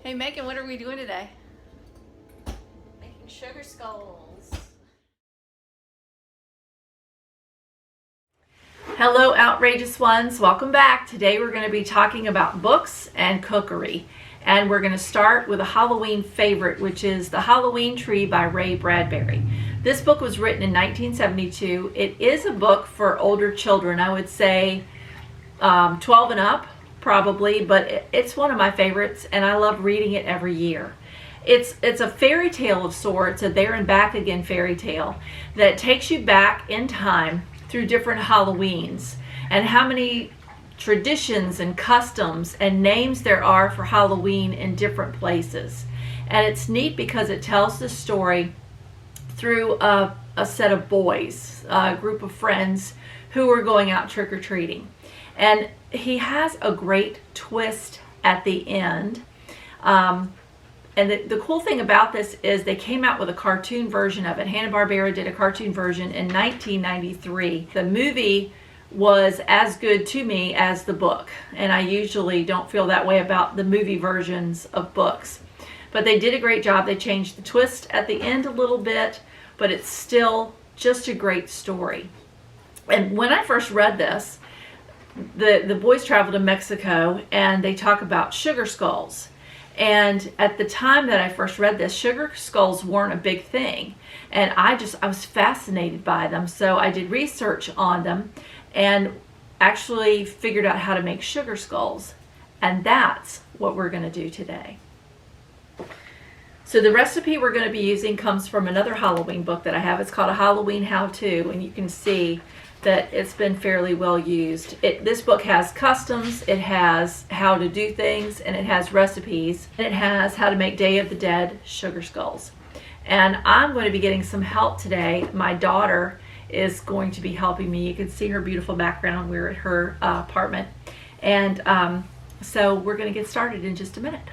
Hey Megan, what are we doing today? Making sugar skulls. Hello outrageous ones, welcome back. Today we're going to be talking about books and cookery. And we're going to start with a Halloween favorite, which is The Halloween Tree by Ray Bradbury. This book was written in 1972. It is a book for older children, I would say 12 and up probably, but it's one of my favorites and I love reading it every year. It's a fairy tale of sorts, a there and back again fairy tale that takes you back in time through different Halloweens and how many traditions and customs and names there are for Halloween in different places. And it's neat because it tells the story through a set of boys, a group of friends who are going out trick-or-treating. And he has a great twist at the end. And the cool thing about this is they came out with a cartoon version of it. Hanna-Barbera did a cartoon version in 1993. The movie was as good to me as the book, and I usually don't feel that way about the movie versions of books. But they did a great job. They changed the twist at the end a little bit, but it's still just a great story. And when I first read this, the boys traveled to Mexico and they talk about sugar skulls. And at the time that I first read this, sugar skulls weren't a big thing. And I was fascinated by them. So I did research on them and actually figured out how to make sugar skulls. And that's what we're going to do today. So the recipe we're going to be using comes from another Halloween book that I have. It's called A Halloween How-To, and you can see that it's been fairly well used. This book has customs, it has how to do things, and it has recipes, and it has how to make Day of the Dead sugar skulls. And I'm going to be getting some help today. My daughter is going to be helping me. You can see her beautiful background. We're at her apartment. And so we're going to get started in just a minute.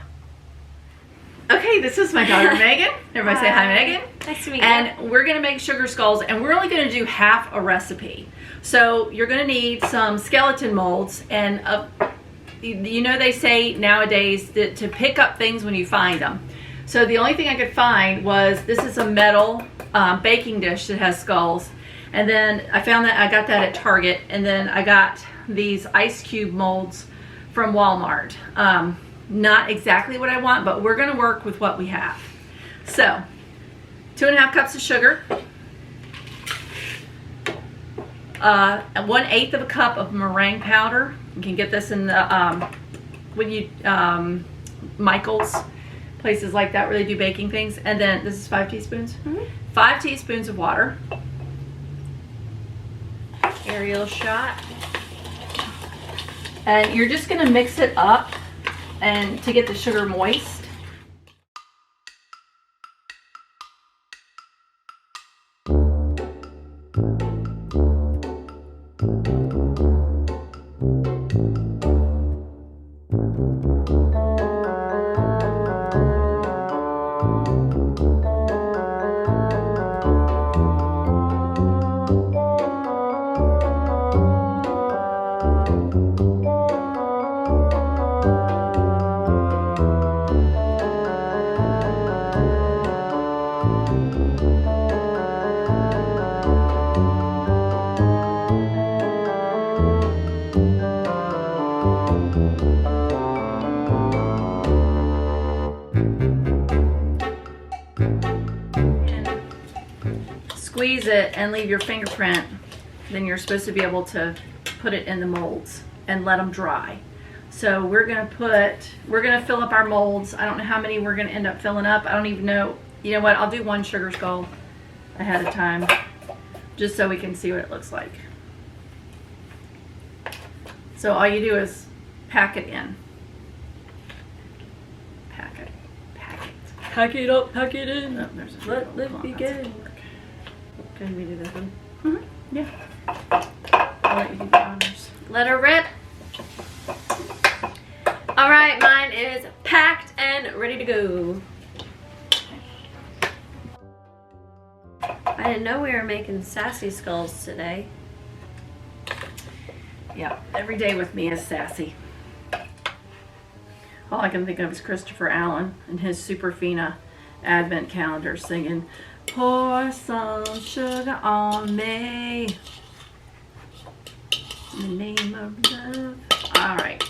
Okay, this is my daughter Megan. Everybody say hi, Megan. Nice to meet you. And we're going to make sugar skulls, and we're only going to do half a recipe. So you're going to need some skeleton molds, and you know they say nowadays that to pick up things when you find them. So the only thing I could find was this is a metal baking dish that has skulls, and then I found that I got that at Target, and then I got these ice cube molds from Walmart. Not exactly what I want, but we're going to work with what we have. So 2.5 cups of sugar, 1/8 of a cup of meringue powder. You can get this in the Michael's, places like that where they do baking things. And then this is 5 teaspoons. Mm-hmm. 5 teaspoons of water. Aerial shot. And you're just going to mix it up and to get the sugar moist. Squeeze it and leave your fingerprint, then you're supposed to be able to put it in the molds and let them dry. So we're gonna fill up our molds. I don't know how many we're gonna end up filling up. I don't even know. You know what, I'll do one sugar skull ahead of time just so we can see what it looks like. So all you do is pack it in. Pack it. Pack it up, pack it in. Oh, there's a Let it begin. Can we do this one? Mm-hmm. Yeah. I'll let you do the honors. Let her rip. All right, mine is packed and ready to go. I didn't know we were making sassy skulls today. Yeah, every day with me is sassy. All I can think of is Christopher Allen and his Superfina Advent calendar singing, "Pour some sugar on me, in the name of love." All right.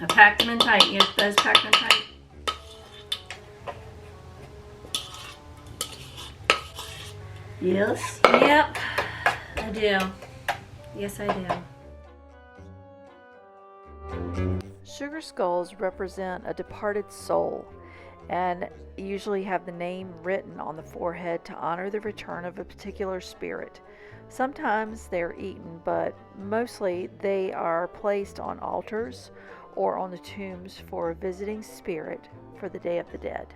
I packed them in tight. You guys packed them tight? Yes? Yep, I do. Yes, I do. Sugar skulls represent a departed soul and usually have the name written on the forehead to honor the return of a particular spirit. Sometimes they're eaten, but mostly they are placed on altars or on the tombs for a visiting spirit for the Day of the Dead.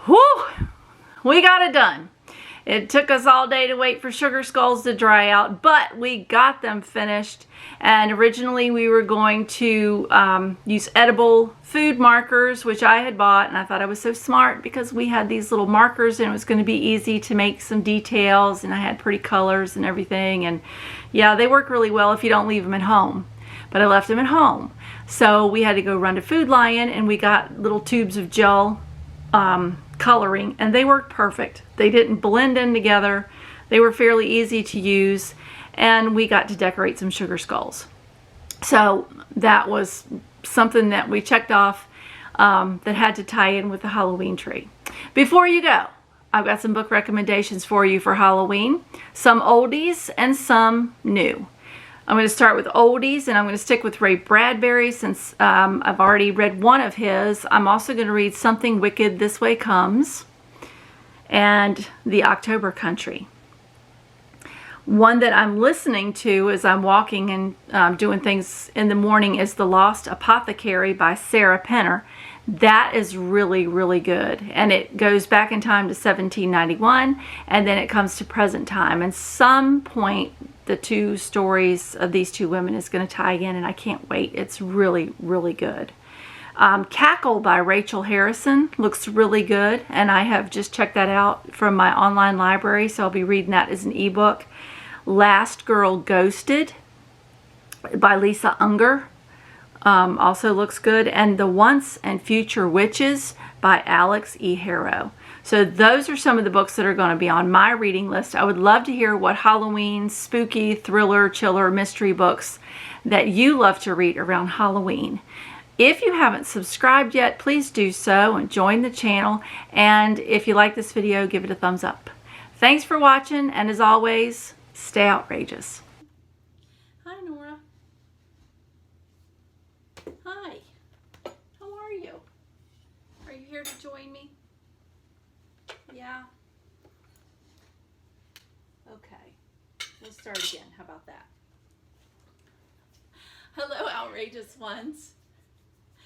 Whew! We got it done. It took us all day to wait for sugar skulls to dry out, but we got them finished. And originally we were going to use edible food markers, which I had bought, and I thought I was so smart because we had these little markers and it was going to be easy to make some details, and I had pretty colors and everything. And yeah, they work really well if you don't leave them at home. But I left them at home. So we had to go run to Food Lion, and we got little tubes of gel coloring, and they worked perfect. They didn't blend in together. They were fairly easy to use, and we got to decorate some sugar skulls. So that was something that we checked off that had to tie in with the Halloween tree. Before you go, I've got some book recommendations for you for Halloween. Some oldies and some new. I'm going to start with oldies, and I'm going to stick with Ray Bradbury since I've already read one of his. I'm also going to read Something Wicked This Way Comes and The October Country. One that I'm listening to as I'm walking and doing things in the morning is The Lost Apothecary by Sarah Penner. That is really, really good. And it goes back in time to 1791, and then it comes to present time. And some point, the two stories of these two women is going to tie in, and I can't wait. It's really, really good. Cackle by Rachel Harrison looks really good, and I have just checked that out from my online library, so I'll be reading that as an ebook. Last Girl Ghosted by Lisa Unger also looks good, and The Once and Future Witches by Alex E. Harrow. So those are some of the books that are going to be on my reading list. I would love to hear what Halloween, spooky, thriller, chiller, mystery books that you love to read around Halloween. If you haven't subscribed yet, please do so and join the channel. And if you like this video, give it a thumbs up. Thanks for watching, and as always, stay outrageous. Hi, Nora. Hi. How are you? Are you here to join me? Yeah. Okay. We'll start again. How about that? Hello, outrageous ones.